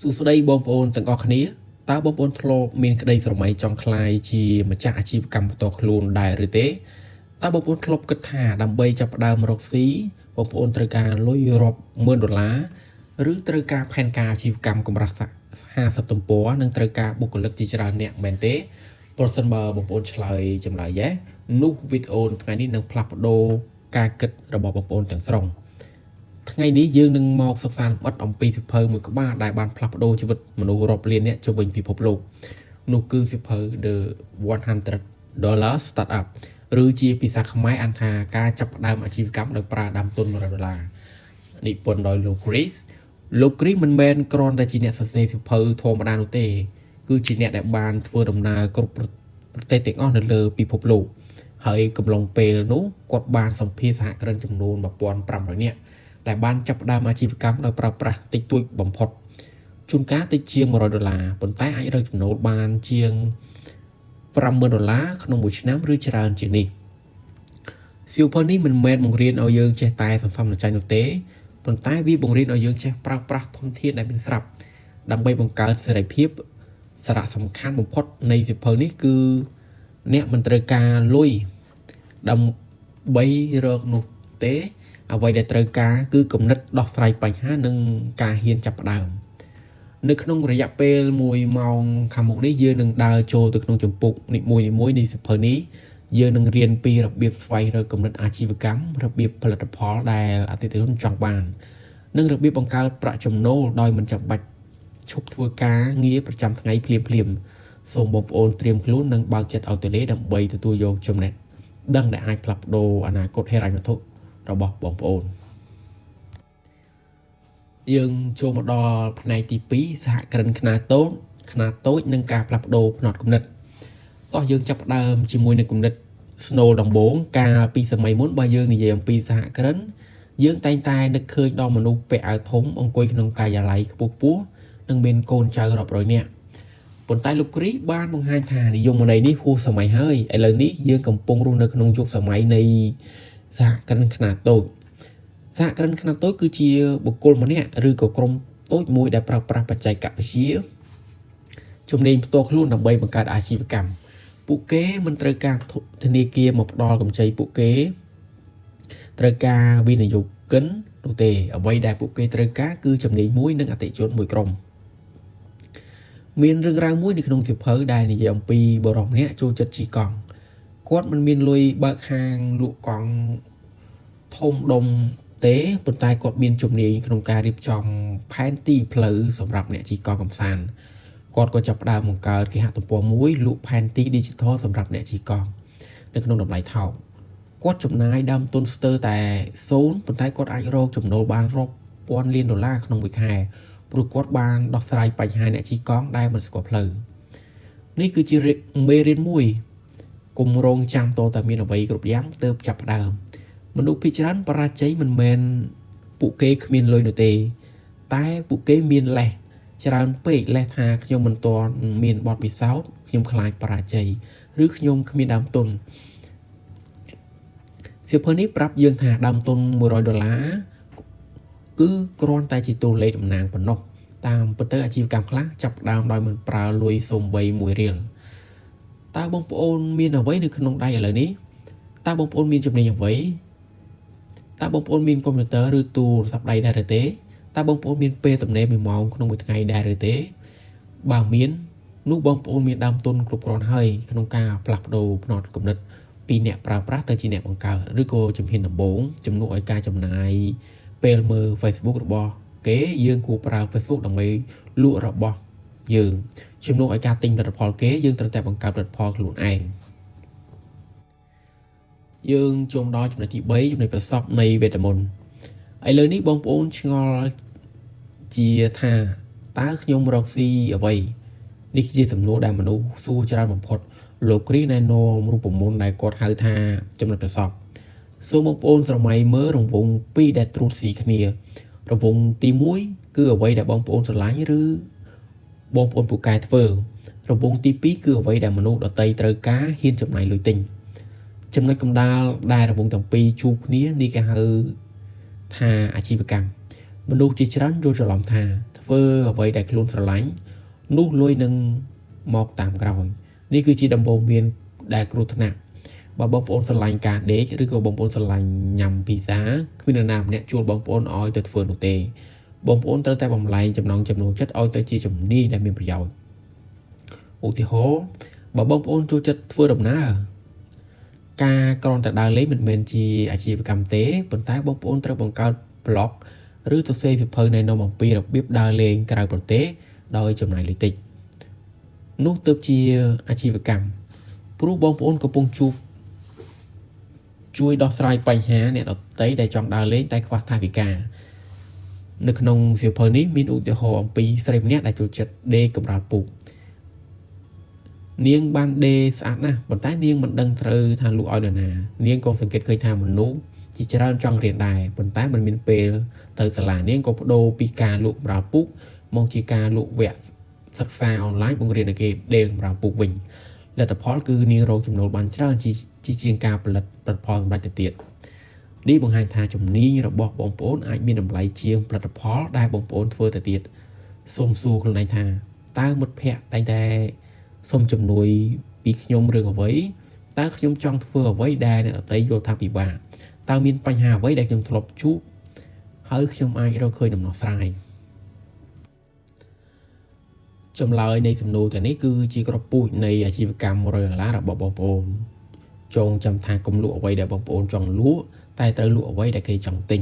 សួស្តីបងប្អូនទាំងអស់គ្នាតើបងប្អូនធ្លាប់មានក្តីស្រមៃចង់ក្លាយជាម្ចាស់អាជីវកម្មផ្ទាល់ខ្លួនដែរឬទេតើបងប្អូនធ្លាប់គិតថាដើម្បីចាប់ផ្ដើមរកស៊ីបងប្អូនត្រូវការលុយរាប់ម៉ឺនដុល្លារឬត្រូវការផែនការអាជីវកម្មកម្រិត50ទំព័រនិងត្រូវការបុគ្គលិកជាច្រើនអ្នកមែនទេប្រសិនបើបងប្អូនឆ្លើយចម្លើយយេនោះវីដេអូថ្ងៃនេះនឹងផ្លាស់ប្ដូរការគិតរបស់បងប្អូនទាំងស្រុងថ្ងៃនេះយើងនឹងមកសិក្សាលម្អិតអំពីសៀវភៅមួយក្បាលដែលបានផ្លាស់ប្ដូរជីវិតមនុស្សរាប់លានអ្នកជុំវិញពិភពលោកនោះគឺសៀវភៅ The $100 Startup ឬជាភាសាខ្មែរអានថាការចាប់ផ្ដើមអាជីវកម្មដោយប្រើដើមទុន$100និពន្ធដោយលោក Chris លោក Chris មិនមែនគ្រាន់តែជាអ្នកសរសេរសៀវភៅធម្មតានោះទេគឺជាអ្នកដែលបានធ្វើដំណើរគ្រប់ប្រទេសទាំងអស់នៅលើពិភពលោកហើយកំឡុងពេលនោះគាត់បានសម្ភាសសហគ្រិនចំនួន1500នាក់ដែលបានចាប់ផ្ដើមអាជីវកម្មដោយប្រើប្រាស់តិចតួចបំផុតជួនកាលតិចជាង$100ប៉ុន្តែអាចរកចំណូលបានជាង$50000ក្នុងមួយឆ្នាំឬច្រើនជាងនេះសៀវភៅនេះមិនមែនបង្រៀនឲ្យយើងចេះតែសន្សំសំចៃនោះទេប៉ុន្តែវាបង្រៀនឲ្យយើងចេះប្រើប្រាស់ធនធានដែលមានស្រាប់ដើម្បីបង្កើតសេរីភាពសារៈសំខាន់បំផុតនៃសៀវភៅនេះគឺអ្នកមិនត្រូវការលុយដើម្បីរកនោះទេអ្វីដែលត្រូវការគឺគំនិតដោះស្រាយបញ្ហានិងការហ៊ានចាប់ផ្ដើមនៅក្នុងរយៈពេល1ម៉ោងខាងមុខនេះយើងនឹងដើរចូលទៅក្នុងចម្ពោះនីមួយៗនៃសៀវភៅនេះយើងនឹងរៀនពីរបៀបស្វែងរកគំនិតអាជីវកម្មរបៀបផលិតផលដែលអតិថិជនចង់បាននិងរបៀបបង្កើតប្រាក់ចំណូលដោយមិនចាំបាច់ឈប់ធ្វើការងារប្រចាំថ្ងៃភ្លាមសូមបងប្អូនត្រៀមខ្លួននិងបើកចិត្តឲ្យទូលាយដើម្បីទទួលយកចំណេះដឹងដែលអាចផ្លាស់ប្ដូរអនាគតហិរញ្ញវត្ថុរបស់បងប្អូនយើងចូលមកដល់ផ្នែកទី2សហគ្រិនខ្នាតតូចនិងការផ្លាស់ប្ដូរផ្នត់គំនិតតោះយើងចាប់ផ្ដើមជាមួយនឹងគំនិតស្នូលដំបូងកាលពីសម័យមុនបើយើងនិយាយអំពីសហគ្រិនយើងតែងតែនឹកឃើញដល់មនុស្សពាក់អាវធំអង្គុយក្នុងការិយាល័យខ្ពស់និងមានកូនចៅរាប់រយនាក់ប៉ុន្តែលោកគ្រីបានបង្ហាញថានិយមន័យនេះហួសសម័យហើយឥឡូវនេះយើងកំពុងរស់នៅក្នុងយុគសម័យនៃសហគ្រិនខ្នាតតូចសហគ្រិនខ្នាតតូចគឺជាបុគ្គលម្នាក់ឬក៏ក្រុមតូចមួយដែលប្រើប្រាស់បច្ចេកវិទ្យាជំនាញផ្ទាល់ខ្លួនដើម្បីបង្កើតអាជីវកម្មពួកគេមិនត្រូវការធនាគារមកផ្ដល់កម្ចីពួកគេត្រូវការវិនិយោគិននោះទេអ្វីដែលពួកគេត្រូវការគឺជំនាញមួយនិងអតិថិជនមួយក្រុមមានរឿងរ៉ាវមួយនៅក្នុងសៀវភៅដែលនិយាយអំពីបុរសម្នាក់ចូលចិត្តជិះកង់គាត់មិនមានលុយបើកហាងលក់កង់ធំដុំទេប៉ុន្តែគាត់មានជំនាញក្នុងការរៀបចំផែនទីផ្លូវសម្រាប់អ្នកជិះកង់កម្សាន្តគាត់ក៏ចាប់ផ្ដើមបង្កើតគេហទំព័រមួយលក់ផែនទី Digital សម្រាប់អ្នកជិះកង់នៅក្នុងតម្លៃថោកគាត់ចំណាយដើមទុនស្ទើរតែ0ប៉ុន្តែគាត់អាចរកចំណូលបានរាប់ពាន់លានដុល្លារក្នុងមួយខែព្រោះគាត់បានដោះស្រាយបញ្ហាអ្នកជិះកង់ដែលមិនស្គាល់ផ្លូវនេះគឺជាមេរៀនមួយកុំរងចាំតតែមានអ្វីគ្រប់យ៉ាងទើបចាប់ផ្ដើមមនុស្សភាគច្រើនបរាជ័យមិនមែនពួកគេគ្មានលុយនោះទេតែពួកគេមានលេសច្រើនពេកលេសថាខ្ញុំមិនទាន់មានបទពិសោធន៍ខ្ញុំខ្លាចបរាជ័យឬខ្ញុំគ្មានដើមទុនសៀវភៅនេះប្រាប់យើងថាដើមទុន$100គឺគ្រាន់តែជាតួលេខតំណាងប៉ុណ្ណោះតាមពិតទៅអាជីវកម្មខ្លះចាប់ផ្ដើមដោយមិនប្រើលុយសូម្បី1រៀលតើបងប្អូនមានអ្វីនៅក្នុងដៃឥឡូវនេះតើបងប្អូនមានចំណេញអ្វីតើបងប្អូនមានកុំព្យូទ័រឬទូរស័ព្ទដៃដែរឬទេតើបងប្អូនមានពេលទំនេរ1ម៉ោងក្នុងមួយថ្ងៃដែរឬទេបើមាននោះបងប្អូនមានដើមទុនគ្រប់គ្រាន់ហើយក្នុងការផ្លាស់ប្ដូរផ្នត់គំនិតពីអ្នកប្រើប្រាស់ទៅជាអ្នកបង្កើតឬក៏ជំហានដំបូងជំនួសឲ្យការចំណាយពេលមើល Facebook របស់គេយើងគួរប្រើ Facebook ដើម្បីលក់របស់យើងជំនួសឲ្យការទិញផលិតផលគេយើងត្រូវតែបង្កើតផលិតផលខ្លួនឯងយើងចូលដល់ចំណុចទី3ចំណុចប្រសពនៃវេទមន្តឥឡូវនេះបងប្អូនឆ្ងល់ជាថាតើខ្ញុំរកស៊ីអ្វីនេះជាសំណួរដែលមនុស្សសួរច្រើនបំផុតលោកគ្រីណែនាំរូបមន្តដែលគាត់ហៅថាចំណុចប្រសពសូមបងប្អូនស្រមៃមើលរង្វង់2ដែលត្រួតស៊ីគ្នារង្វង់ទី1គឺអ្វីដែលបងប្អូនស្រឡាញ់ឬបងប្អូនពូកែធ្វើរង្វង់ទី2គឺអ្វីដែលមនុស្សដទៃត្រូវការហ៊ានចំណាយលុយទិញចំណុចកណ្ដាលដែលរង្វង់ទាំងពីរជួបគ្នានេះគេហៅថាអាជីវកម្មមនុស្សជាច្រើនយល់ច្រឡំថា ធ្វើអ្វីដែលខ្លួនស្រឡាញ់នោះលុយនឹងមកតាមក្រោយនេះគឺជាដំបូងមានដែលគ្រោះថ្នាក់បើបងប្អូនស្រឡាញ់ការដេកឬក៏បងប្អូនស្រឡាញ់ញ៉ាំពីហ្សាគ្មាននរណាម្នាក់ជួលបងប្អូនឲ្យទៅធ្វើនោះទេបងប្អូនត្រូវតែបំលែងចំណង់ចំណូលចិត្តឲ្យទៅជាជំនាញដែលមានប្រយោជន៍ឧទាហរណ៍បើបងប្អូនចូលចិត្តធ្វើដំណើរការគ្រាន់តែដើរលេងមិនមែនជាអាជីវកម្មទេប៉ុន្តែបងប្អូនត្រូវបង្កើត blog ឬសរសេរសៀវភៅណែនាំអំពីរបៀបដើរលេងក្រៅប្រទេសដោយចំណាយលុយតិចនោះទើបជាអាជីវកម្មព្រោះបងប្អូនកំពុងជួយដោះស្រាយបញ្ហាអ្នកដទៃដែលចង់ដើរលេងតែខ្វះថវិកានៅក្នុងសៀវភៅនេះមានឧទាហរណ៍អំពីស្រីម្នាក់ដែលចូលចិត្តដេកកម្រាលពូកនាងបានដេកស្អាតណាស់ប៉ុន្តែនាងមិនដឹងត្រូវថាលក់ឲ្យនរណានាងក៏សង្កេតឃើញថាមនុស្សជាច្រើនចង់រៀនដែរប៉ុន្តែមិនមានពេលទៅសាលានាងក៏បដូរពីការលក់កម្រាលពូកមកជាការលក់វគ្គសិក្សាអនឡាញបង្រៀនឲ្យគេដេកកម្រាលពូកវិញលទ្ធផលគឺនាងរកចំណូលបានច្រើនជាងការផលិតផលសម្រាប់ទៅទៀតនេះបង្ហាញថាជំនាញរបស់បងប្អូនអាចមានតម្លៃជាងផលិតផលដែលបងប្អូនធ្វើទៅទៀតសូមសួរខ្លួនឯងថាតើមិត្តភ័ក្តិតែងតែសូមជំនួយពីខ្ញុំរឿងអ្វីតើខ្ញុំចង់ធ្វើអ្វីដែលអ្នកដទៃយល់ថាពិបាកតើមានបញ្ហាអ្វីដែលខ្ញុំធ្លាប់ជួបហើយខ្ញុំអាចរកឃើញដំណោះស្រាយចម្លើយនៃសំណួរទាំងនេះគឺជាក្របពូជនៃអាជីវកម្ម$100របស់បងប្អូនចងចាំថាកុំលក់អ្វីដែលបងប្អូនចង់លក់តែត្រូវលក់អ្វីដែលគេចង់ទិញ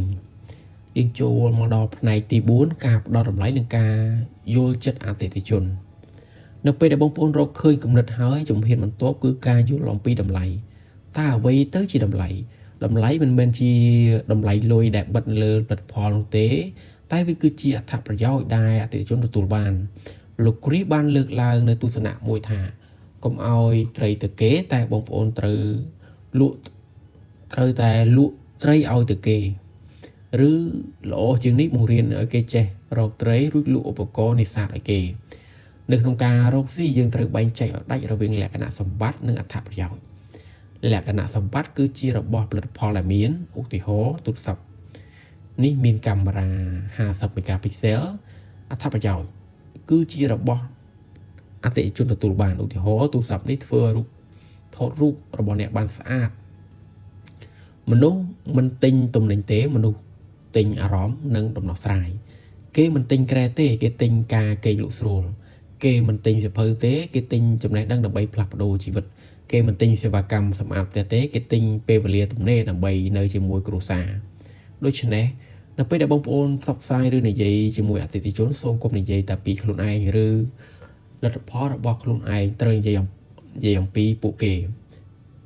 យើងចូលមកដល់ផ្នែកទី4ការផ្ដល់តម្លៃនិងការយល់ចិត្តអតិថិជននៅពេលដែលបងប្អូនរកឃើញគំនិតហើយជំហានបន្ទាប់គឺការយល់អំពីតម្លៃតើអ្វីទៅជាតម្លៃមិនមែនជាតម្លៃលុយដែលបិទលើផលិតផលនោះទេតែវាគឺជាអត្ថប្រយោជន៍ដែលអតិថិជនទទួលបានលោកគ្រីបានលើកឡើងនៅទស្សនៈមួយថាកុំឲ្យត្រីទៅគេតែបងប្អូនត្រូវតែលក់ត្រីឲ្យទៅគេឬល្អជាងនេះបង្រៀនឲ្យគេចេះរកត្រីរួចលក់ឧបករណ៍នេសាទឲ្យគេនៅក្នុងការរកស៊ីយើងត្រូវបែងចែកឲ្យដាច់រវាងលក្ខណៈសម្បត្តិនិងអត្ថប្រយោជន៍លក្ខណៈសម្បត្តិគឺជារបស់ផលិតផលដែលមានឧទាហរណ៍ទូរស័ព្ទនេះមានកាមេរ៉ា50 megapixel អត្ថប្រយោជន៍គឺជារបស់អតិថិជនទទួលបានឧទាហរណ៍ទូរស័ព្ទនេះធ្វើរូបថតរូបរបស់អ្នកបានស្អាតមនុស្សមិនទិញទំនិញទេមនុស្សទិញអារម្មណ៍និងដំណោះស្រាយគេមិនទិញក្រែទេគេទិញការគេងលក់ស្រួលគេមិនទិញសៀវភៅទេគេទិញចំណេះដឹងដើម្បីផ្លាស់ប្ដូរជីវិតគេមិនទិញសេវាកម្មសម្អាតផ្ទះទេគេទិញពេលវេលាទំនេរដើម្បីនៅជាមួយគ្រួសារដូច្នេះនៅពេលដែលបងប្អូនផ្សព្វផ្សាយឬនិយាយជាមួយអតិថិជនសូមកុំនិយាយតែពីខ្លួនឯងឬលទ្ធផលរបស់ខ្លួនឯងត្រូវនិយាយអំពីពួកគេ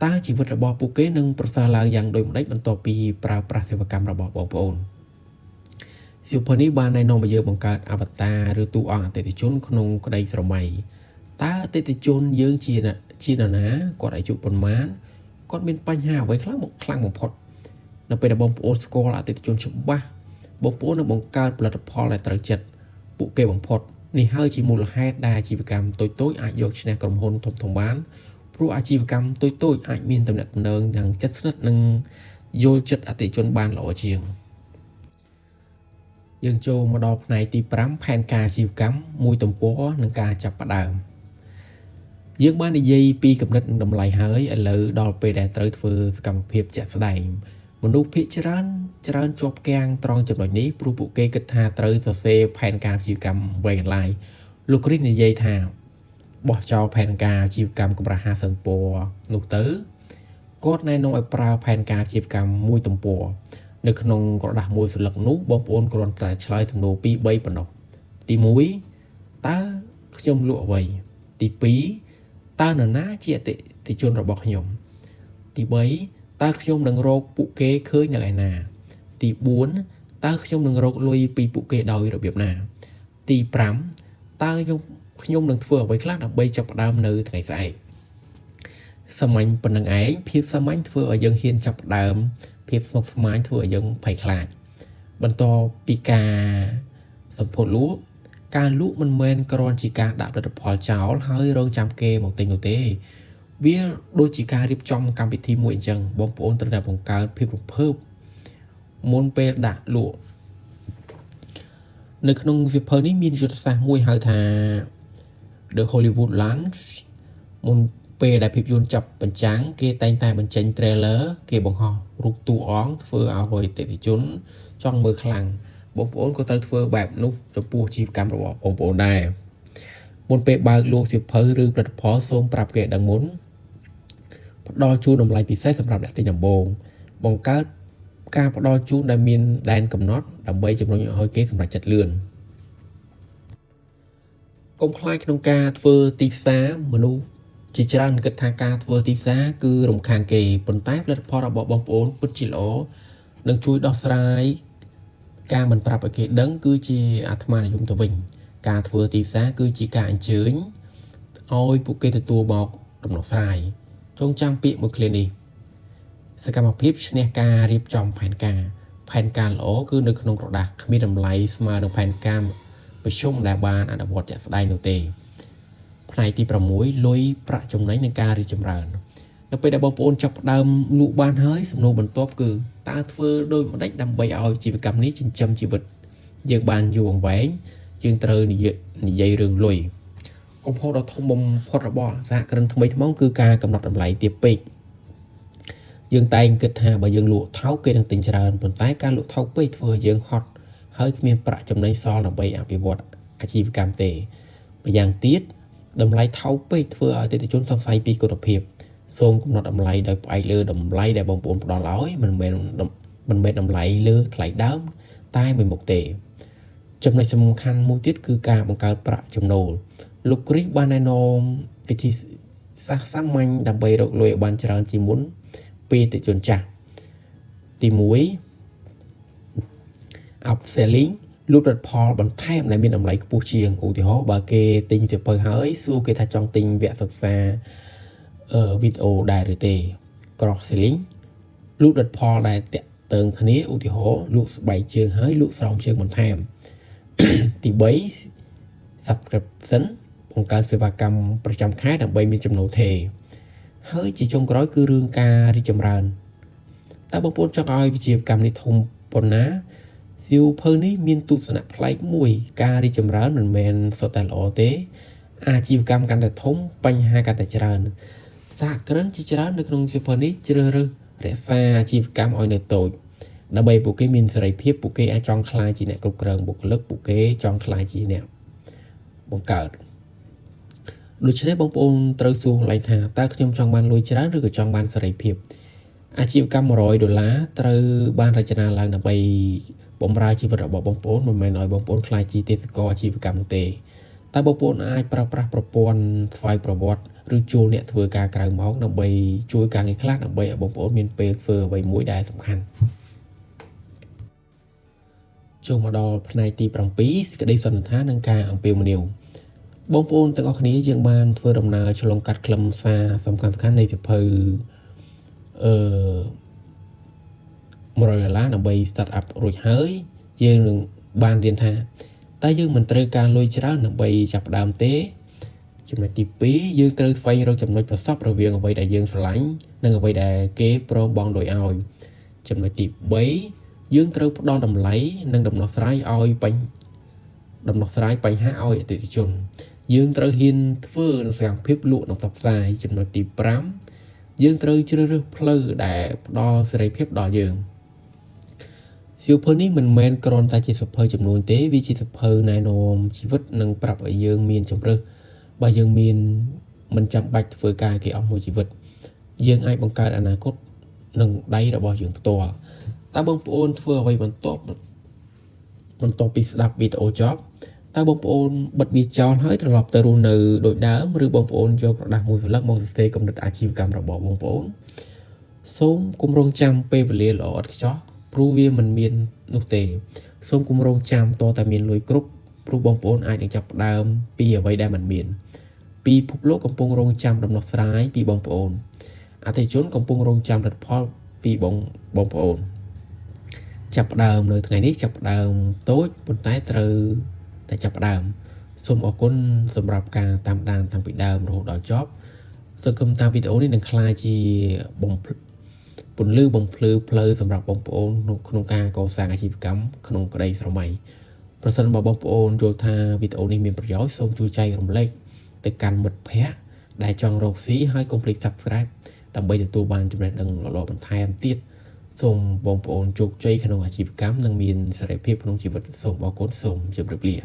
តើជីវិតរបស់ពួកគេនឹងប្រសើរឡើងយ៉ាងដូចម្តេចបន្ទាប់ពីប្រើប្រាស់សេវាកម្មរបស់បងប្អូនសៀវភៅនេះបានណែនាំឲ្យយើងបង្កើតអវតារឬតួអង្គអតិថិជនក្នុងក្តីស្រមៃតើអតិថិជនយើងជានរណាគាត់អាយុប៉ុន្មានគាត់មានបញ្ហាអ្វីខ្លាំងបំផុតនៅពេលដែលបងប្អូនស្គាល់អតិថិជនច្បាស់បងប្អូននឹងបង្កើតផលិតផលដែលត្រូវចិត្តពួកគេបំផុតនេះហើយជាមូលហេតុដែលអាជីវកម្មតូចៗអាចយកឈ្នះក្រុមហ៊ុនធំៗបានព្រោះអាជីវកម្មតូចៗអាចមានទំនាក់ទំនងយ៉ាងជិតស្និទ្ធនិងយល់ចិត្តអតិថិជនបានល្អជាងយើងចូលមកដល់ផ្នែកទី5ផែនការអាជីវកម្មមួយទំព័រនិងការចាប់ផ្ដើមយើងបាននិយាយពីកំណត់និងតម្លៃហើយឥឡូវដល់ពេលដែលត្រូវធ្វើសកម្មភាពជាក់ស្ដែងមនុស្សភាគច្រើនជាប់គាំងត្រង់ចំណុចនេះព្រោះពួកគេគិតថាត្រូវសរសេរផែនការអាជីវកម្មវែងឡាយលោកគ្រីនិយាយថាបោះចោលផែនការអាជីវកម្មកម្រាស់50ពណ៌នោះទៅគាត់ណែនាំឲ្យប្រើផែនការអាជីវកម្មមួយទំព័រនៅក្នុងក្រដាសមួយសន្លឹកនោះបងប្អូនគ្រាន់តែឆ្លើយសំណួរ2-3ប៉ុណ្ណោះទី1តើខ្ញុំលក់អ្វីទី2តើនរណាជាអតិថិជនរបស់ខ្ញុំទី3តើខ្ញុំនឹងរកពួកគេឃើញនៅឯណាទី4តើខ្ញុំនឹងរកលុយពីពួកគេដោយរបៀបណាទី5តើខ្ញុំនឹងធ្វើអ្វីខ្លះដើម្បីចាប់ផ្ដើមនៅថ្ងៃស្អែកសាមញ្ញប៉ុណ្្នឹងឯងភាពសាមញ្ញធ្វើឲ្យយើងហ៊ានចាប់ផ្ដើមភាពស្មុគស្មាញធ្វើឲ្យយើងភ័យខ្លាចបន្តពីការសម្ពោធលក់ការលក់មិនមែនគ្រាន់ជាការដាក់ផលិតផលចោលហើយរងចាំគេមកទិញនោះទេវាដូចជាការរៀបចំកម្មវិធីមួយអញ្ចឹងបងប្អូនត្រូវតែបង្កើតភាពរំភើបមុនពេលដាក់លក់ នៅក្នុងសៀវភៅនេះមានយុទ្ធសាស្ត្រមួយហៅថា The Hollywood Launch មុនពេលដែលភាពយន្តចាប់បញ្ចាំងគេតែងតែបញ្ចេញ trailer គេបង្ហោះរូបតួអង្គធ្វើឲ្យអតិថិជនចង់មើលខ្លាំងបងប្អូនក៏ត្រូវធ្វើបែបនោះចំពោះអាជីវកម្មរបស់បងប្អូនដែរមុនពេលបើកលក់សៀវភៅឬផលិតផលសូមប្រាប់គេដឹងមុនផ្ដល់ជូនតម្លៃពិសេសសម្រាប់អ្នកទិញដំបូងបង្កើតការផ្ដល់ជូនដែលមានដែនកំណត់ដើម្បីជំរុញឲ្យគេសម្រេចចិត្តលឿនកុំខ្លាចក្នុងការធ្វើទីផ្សារមនុស្សជាច្រើនគិតថាការធ្វើទីផ្សារគឺរំខានគេប៉ុន្តែផលិតផលរបស់បងប្អូនពិតជាល្អនឹងជួយដោះស្រាយការមិនប្រាប់ឲ្យគេដឹងគឺជាអាត្មានិយមទៅវិញការធ្វើទីផ្សារគឺជាការអញ្ជើញឲ្យពួកគេទទួលមកដំណោះស្រាយចងចាំពាក្យមួយឃ្លានេះសកម្មភាពឈ្នះការរៀបចំផែនការល្អគឺនៅក្នុងក្រដាសគ្មានតម្លៃស្មើនឹងផែនការប្រជុំដែលបានអនុវត្តជាក់ស្ដែងនោះទេផ្នែកទី6លុយប្រាក់ចំណេញនិងការរីកចម្រើននៅពេលដែលបងប្អូនចាប់ផ្ដើមលក់បានហើយសំណួរបន្ទាប់គឺតើធ្វើដូចម្តេចដើម្បីឲ្យអាជីវកម្មនេះចិញ្ចឹមជីវិតយើងបានយូរអង្វែងយើងត្រូវនិយាយរឿងលុយកំហុសដ៏ធំបំផុតរបស់សហគ្រិនថ្មីថ្មោងគឺការកំណត់តម្លៃទាបពេកយើងតែងគិតថាបើយើងលក់ថោកគេនឹងទិញច្រើនប៉ុន្តែការលក់ថោកពេកធ្វើឲ្យយើងហត់ហើយគ្មានប្រាក់ចំណេញសល់ដើម្បីអភិវឌ្ឍអាជីវកម្មទេម្យ៉ាងទៀតតម្លៃថោកពេកធ្វើឲ្យអតិថិជនសង្ស័យពីគុណភាពសូមកំណត់តម្លៃដោយផ្អែកលើតម្លៃដែលបងប្អូនផ្ដល់ឲ្យមិនមែនតម្លៃលើថ្លៃដើមតែមួយមុខទេចំណុចសំខាន់មួយទៀតគឺការបង្កើតប្រាក់ចំណូលលោកគ្រីសបានណែនាំវិធីសាស្ត្រសាមញ្ញដើម្បីរកលុយឲ្យបានច្រើនជាងមុនពីអតិថិជនចាស់ទី1 upselling លក់ផលិតផលបន្ថែមដែលមានតម្លៃខ្ពស់ជាងឧទាហរណ៍បើគេទិញសៀវភៅហើយសួរគេថាចង់ទិញវគ្គសិក្សាវីដេអូដែរឬទេ cross selling លក់ផលិតផលដែលតាក់ទងគ្នាឧទាហរណ៍លក់ស្បែកជើងហើយលក់ស្រោមជើងបន្ថែមទី3 subscription បង្កើតសេវាកម្មប្រចាំខែដើម្បីមានចំណូលថេរហើយជាចុងក្រោយគឺរឿងការរីកចម្រើនតើបងប្អូនចង់ឲ្យវិជ្ជាកម្មនេះធំប៉ុណ្ណាសៀវភៅនេះមានទស្សនៈប្លែកមួយការរីកចម្រើនមិនមែនសុទ្ធតែល្អទេអាជីវកម្មកាន់តែធំបញ្ហាកាន់តែច្រើនសហគ្រិនជាច្រើននៅក្នុងសៀវភៅនេះជ្រើសរើសរក្សាអាជីវកម្មឲ្យនៅតូចដើម្បីពួកគេមានសេរីភាពពួកគេអាចចង់ក្លាយជាអ្នកគ្រប់គ្រងបុគ្គលិកពួកគេចង់ក្លាយជាអ្នកបង្កើតដូច្នេះបងប្អូនត្រូវសួរឡើងថាតើខ្ញុំចង់បានលុយច្រើនឬក៏ចង់បានសេរីភាពអាជីវកម្ម$100ត្រូវបានរចនាឡើងដើម្បីបម្រើជីវិតរបស់បងប្អូនមិនមែនឲ្យបងប្អូនក្លាយជាទេសចរអាជីវកម្មនោះទេតែបងប្អូនអាចប្រើប្រាស់ប្រព័ន្ធស្វ័យប្រវត្តិឬជួលអ្នកធ្វើការក្រៅម៉ោងដើម្បីជួយការងារខ្លះដើម្បីឲ្យបងប្អូនមានពេលធ្វើអ្វីមួយដែលសំខាន់ចូលមកដល់ផ្នែកទី7សេចក្តីសន្និដ្ឋាននិងការអំពាវនាវបងប្អូនទាំងអស់គ្នាយើងបានធ្វើដំណើរឆ្លងកាត់ខ្លឹមសារសំខាន់នៃសៀវភៅ$100ដើម្បី start up រួចហើយយើងនឹងបានរៀនថាតើយើងមិនត្រូវការលុយច្រើនដើម្បីចាប់ផ្ដើមទេចំណុចទី2យើងត្រូវស្វែងរកចំណុចប្រសពរវាងអ្វីដែលយើងស្រឡាញ់និងអ្វីដែលគេព្រមបង់លុយឲ្យចំណុចទី3យើងត្រូវផ្ដល់តម្លៃនិងដំណោះស្រាយបញ្ហាឲ្យអតិថិជនយើងត្រូវហ៊ានធ្វើសកម្មភាពលក់និងផ្សព្វផ្សាយចំណុចទី5យើងត្រូវជ្រើសរើសផ្លូវដែលផ្ដល់សេរីភាពដល់យើងសៀវភៅនេះមិនមែនគ្រាន់តែជាសៀវភៅចំនួនទេវាជាសៀវភៅណែនាំជីវិតនិងប្រាប់ឲ្យយើងមានជម្រើសបើយើងមិនចាំបាច់ធ្វើការគេអស់មួយជីវិតយើងអាចបង្កើតអនាគតនឹងដៃរបស់យើងផ្ទាល់តើបងប្អូនធ្វើអ្វីបន្ទាប់ពីស្ដាប់វីដេអូចប់តើបងប្អូនបិទវាចោលហើយត្រឡប់ទៅរស់នៅដូចដើមឬបងប្អូនយកក្រដាសមួយសន្លឹកមកសរសេរគំនិតអាជីវកម្មរបស់បងប្អូនសូមគម្រោងចាំពេលវេលាល្អឥតខ្ចោះព្រោះវាមិនមាននោះទេសូមគម្រោងចាំតតែមានលុយគ្រប់ព្រោះបងប្អូនអាចនឹងចាប់ផ្ដើមពីអ្វីដែលមិនមានពីភពលោកកំពុងរងចាំដំណោះស្រាយពីបងប្អូនអតិថិជនកំពុងរងចាំលទ្ធផលពីបងប្អូនចាប់ផ្ដើមនៅថ្ងៃនេះចាប់ផ្ដើមតូចប៉ុន្តែត្រូវតែចាប់ផ្ដើមសូមអរគុណសម្រាប់ការតាមដានតាំងពីដើមរហូតដល់ចប់សង្ឃឹមថាវីដេអូនេះនឹងក្លាយជាពន្លឺបំភ្លឺផ្លូវសម្រាប់បងប្អូនក្នុងការកសាងអាជីវកម្មក្នុងក្តីស្រមៃ ប្រសិនបើបងប្អូនយល់ថាវីដេអូនេះមានប្រយោជន៍សូមជួយចែករំលែកទៅកាន់មិត្តភ័ក្តិដែលចង់រកស៊ីហើយកុំភ្លេច Subscribe ដើម្បីទទួលបានចំណេះដឹងល្អៗបន្ថែមទៀតសូមបងប្អូនជោគជ័យក្នុងអាជីវកម្មនិងមានសេរីភាពក្នុងជីវិតសូមអរគុណសូមជម្រាបលា